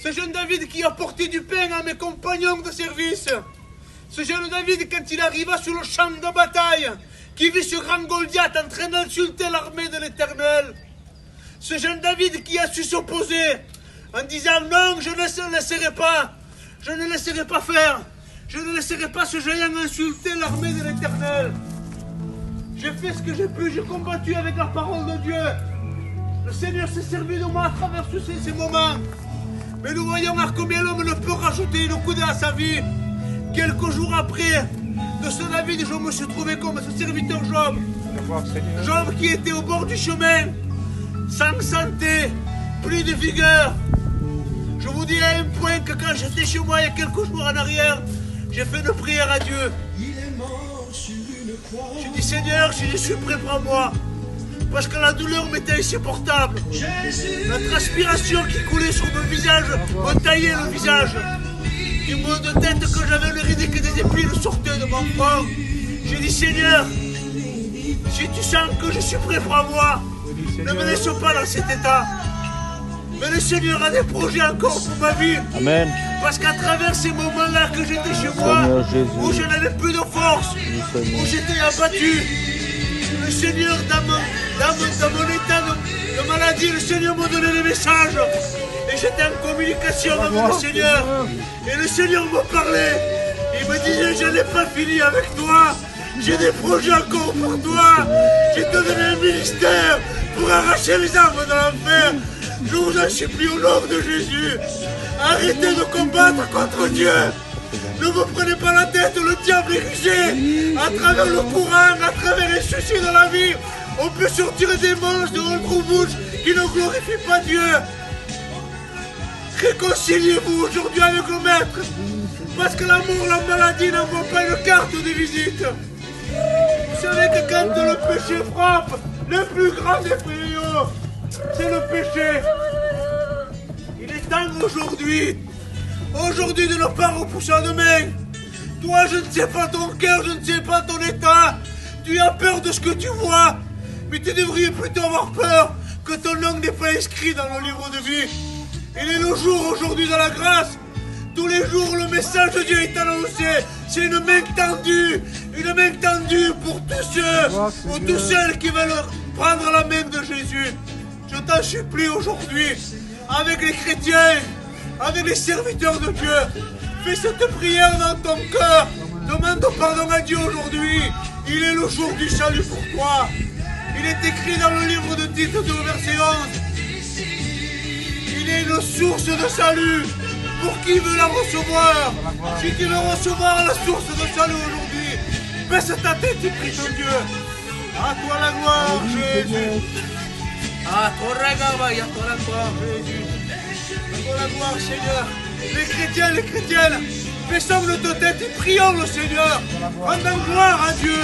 Ce jeune David qui a porté du pain à mes compagnons de service. Ce jeune David, quand il arriva sur le champ de bataille, qui vit ce grand Goliath en train d'insulter l'armée de l'Éternel. Ce jeune David qui a su s'opposer en disant non, je ne laisserai pas. Je ne laisserai pas faire. Je ne laisserai pas ce géant insulter l'armée de l'Éternel. J'ai fait ce que j'ai pu, j'ai combattu avec la parole de Dieu. Le Seigneur s'est servi de moi à travers tous ces moments. Mais nous voyons à combien l'homme ne peut rajouter une coudée à sa vie. Quelques jours après de ce David, je me suis trouvé comme ce serviteur Job. Job qui était au bord du chemin, sans santé, plus de vigueur. Je vous dis à un point que quand j'étais chez moi il y a quelques jours en arrière, j'ai fait une prière à Dieu. J'ai dit Seigneur, si je suis prêt, prends-moi. Parce que la douleur m'était insupportable. La transpiration qui coulait sur mon visage me taillait le visage. Du mal de tête que j'avais, le rideau que des épines sortaient de mon corps. J'ai dit Seigneur, si tu sens que je suis prêt, prends-moi. Ne me laisse pas dans cet état. Mais le Seigneur a des projets encore pour ma vie. Amen. Parce qu'à travers ces moments-là que j'étais chez moi, où je n'avais plus de force, où j'étais abattu, le Seigneur, dans mon état de maladie, le Seigneur m'a donné des messages. Et j'étais en communication avec le Seigneur. Et le Seigneur me parlait. Il me disait, je n'ai pas fini avec toi. J'ai des projets encore pour toi. J'ai te donné un ministère pour arracher les âmes de l'enfer. Je vous en supplie au nom de Jésus. Arrêtez de combattre contre Dieu. Ne vous prenez pas la tête, le diable est risé. À travers le courant, à travers les soucis de la vie, on peut sortir des monstres de notre bouche qui ne glorifient pas Dieu. Réconciliez-vous aujourd'hui avec le Maître. Parce que l'amour, la maladie n'envoie pas une carte de visite. Vous savez que quand le péché frappe, le plus grand des fléaux, c'est le péché. Il est temps aujourd'hui de ne pas repousser demain. Toi, je ne sais pas ton cœur, je ne sais pas ton état. Tu as peur de ce que tu vois. Mais tu devrais plutôt avoir peur que ton nom n'est pas inscrit dans le livre de vie. Il est le jour aujourd'hui de la grâce. Tous les jours, le message de Dieu est annoncé. C'est une main tendue pour tous ceux ou toutes celles qui veulent prendre la main de Jésus. Je t'en supplie aujourd'hui, avec les chrétiens, avec les serviteurs de Dieu, fais cette prière dans ton cœur. Demande pardon à Dieu aujourd'hui. Il est le jour du salut pour toi. Il est écrit dans le livre de Tite 2, verset 11. Il est une source de salut pour qui veut la recevoir. Si tu veux recevoir la source de salut aujourd'hui, baisse ta tête et prie ton Dieu. À toi la gloire, Jésus. À toi la gloire, Jésus. À toi la gloire, Seigneur. Les chrétiennes, baissons notre tête et prions le Seigneur. Rendons gloire à Dieu.